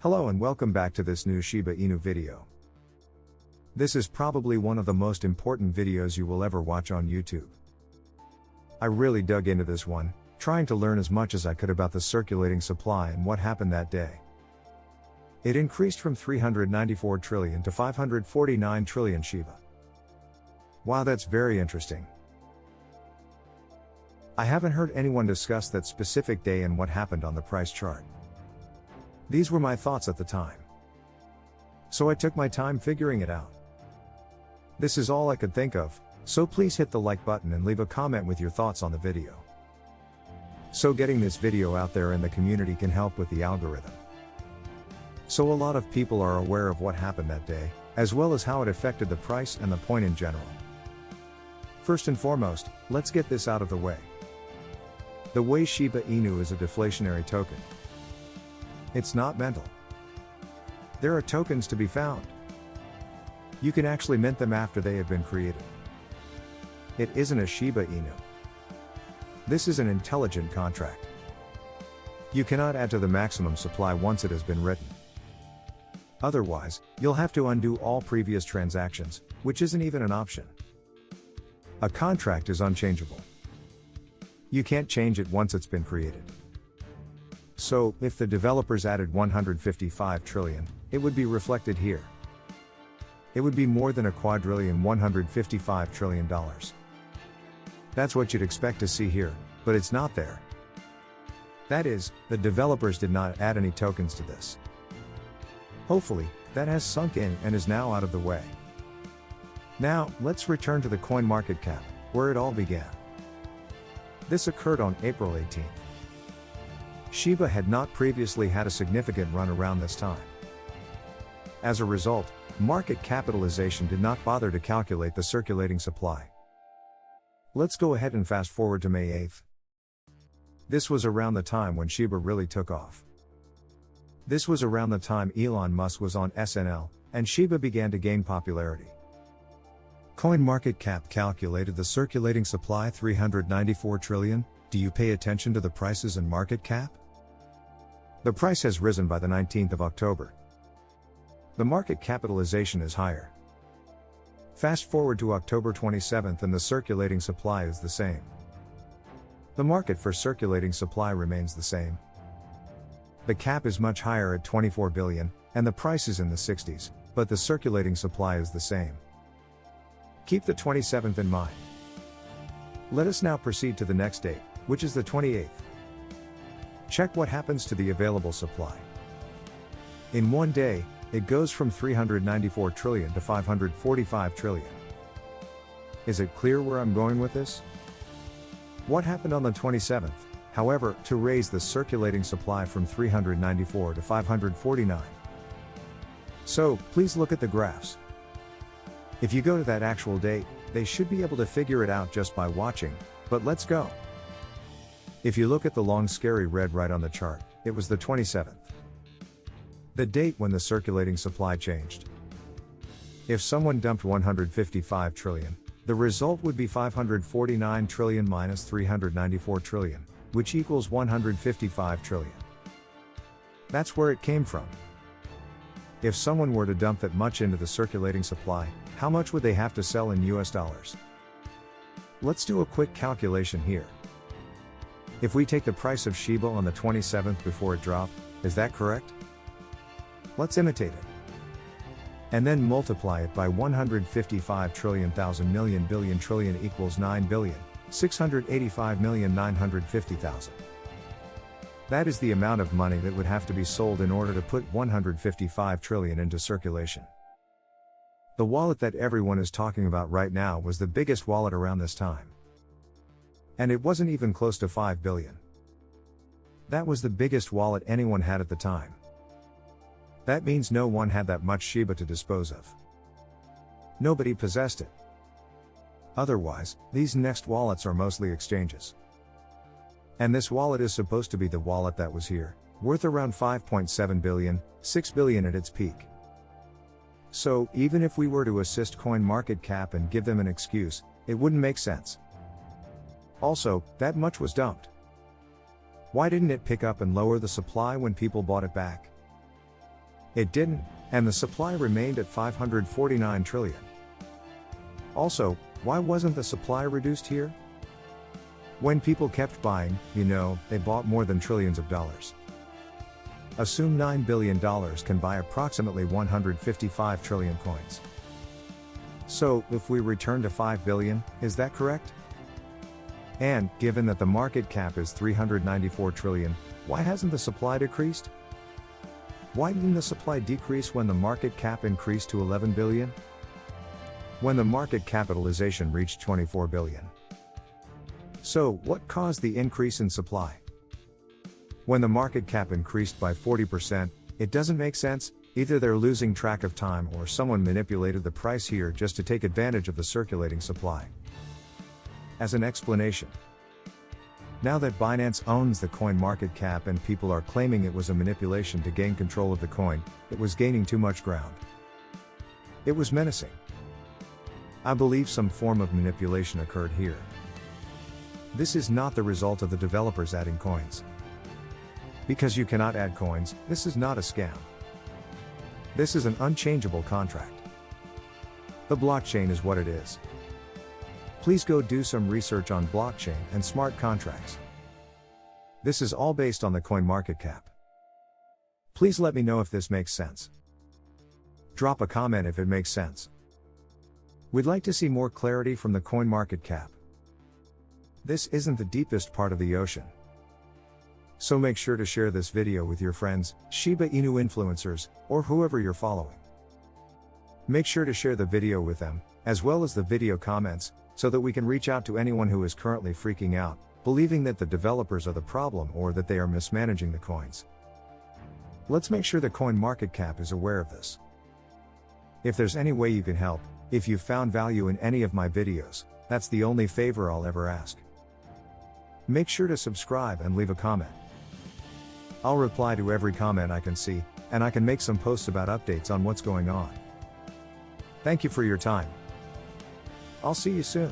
Hello and welcome back to this new Shiba Inu video. This is probably one of the most important videos you will ever watch on YouTube. I really dug into this one, trying to learn as much as I could about the circulating supply and what happened that day. It increased from 394 trillion to 549 trillion Shiba. Wow, that's very interesting. I haven't heard anyone discuss that specific day and what happened on the price chart. These were my thoughts at the time. So I took my time figuring it out. This is all I could think of, so please hit the like button and leave a comment with your thoughts on the video. So getting this video out there in the community can help with the algorithm. So a lot of people are aware of what happened that day, as well as how it affected the price and the point in general. First and foremost, let's get this out of the way. The way Shiba Inu is a deflationary token. It's not mental. There are tokens to be found. You can actually mint them after they have been created. It isn't a Shiba Inu. This is an intelligent contract. You cannot add to the maximum supply once it has been written. Otherwise, you'll have to undo all previous transactions, which isn't even an option. A contract is unchangeable. You can't change it once it's been created. So, if the developers added 155 trillion, it would be reflected here. It would be more than a quadrillion $155 trillion. That's what you'd expect to see here, but it's not there. That is, the developers did not add any tokens to this. Hopefully, that has sunk in and is now out of the way. Now, let's return to the coin market cap, where it all began. This occurred on April 18th. Shiba had not previously had a significant run around this time. As a result, market capitalization did not bother to calculate the circulating supply. Let's go ahead and fast forward to May 8th. This was around the time when Shiba really took off. This was around the time Elon Musk was on SNL, and Shiba began to gain popularity. CoinMarketCap calculated the circulating supply 394 trillion. Do you pay attention to the prices and market cap? The price has risen by the 19th of October. The market capitalization is higher. Fast forward to October 27th and the circulating supply is the same. The market for circulating supply remains the same. The cap is much higher at 24 billion, and the price is in the 60s, but the circulating supply is the same. Keep the 27th in mind. Let us now proceed to the next date, which is the 28th. Check what happens to the available supply. In one day, it goes from 394 trillion to 545 trillion. Is it clear where I'm going with this? What happened on the 27th, however, to raise the circulating supply from 394 to 549? So, please look at the graphs. If you go to that actual date, they should be able to figure it out just by watching, but let's go. If you look at the long scary red right on the chart, it was the 27th. The date when the circulating supply changed. If someone dumped 155 trillion, the result would be 549 trillion minus 394 trillion, which equals 155 trillion. That's where it came from. If someone were to dump that much into the circulating supply, how much would they have to sell in US dollars? Let's do a quick calculation here. If we take the price of Shiba on the 27th before it dropped, is that correct? Let's imitate it. And then multiply it by 155 trillion thousand million billion trillion equals 9,685,950,000. That is the amount of money that would have to be sold in order to put 155 trillion into circulation. The wallet that everyone is talking about right now was the biggest wallet around this time. And it wasn't even close to 5 billion. That was the biggest wallet anyone had at the time. That means no one had that much Shiba to dispose of. Nobody possessed it. Otherwise, these next wallets are mostly exchanges. And this wallet is supposed to be the wallet that was here, worth around 5.7 billion, 6 billion at its peak. So, even if we were to assist CoinMarketCap and give them an excuse, it wouldn't make sense. Also, that much was dumped. Why didn't it pick up and lower the supply when people bought it back? It didn't, and the supply remained at 549 trillion. Also, why wasn't the supply reduced here? When people kept buying, they bought more than trillions of dollars. Assume $9 billion can buy approximately 155 trillion coins. So, if we return to 5 billion, is that correct? And, given that the market cap is 394 trillion, why hasn't the supply decreased? Why didn't the supply decrease when the market cap increased to 11 billion? When the market capitalization reached 24 billion. So, what caused the increase in supply? When the market cap increased by 40%, it doesn't make sense. Either they're losing track of time or someone manipulated the price here just to take advantage of the circulating supply. As an explanation, now that Binance owns the coin market cap and people are claiming it was a manipulation to gain control of the coin, it was gaining too much ground. It was menacing. I believe some form of manipulation occurred here. This is not the result of the developers adding coins. Because you cannot add coins, this is not a scam. This is an unchangeable contract. The blockchain is what it is. Please go do some research on blockchain and smart contracts. This is all based on the coin market cap. Please let me know if this makes sense. Drop a comment if it makes sense. We'd like to see more clarity from the coin market cap. This isn't the deepest part of the ocean. So make sure to share this video with your friends, Shiba Inu influencers, or whoever you're following. Make sure to share the video with them, as well as the video comments, so that we can reach out to anyone who is currently freaking out, believing that the developers are the problem or that they are mismanaging the coins. Let's make sure the coin market cap is aware of this. If there's any way you can help, if you found value in any of my videos, that's the only favor I'll ever ask. Make sure to subscribe and leave a comment. I'll reply to every comment I can see, and I can make some posts about updates on what's going on. Thank you for your time. I'll see you soon.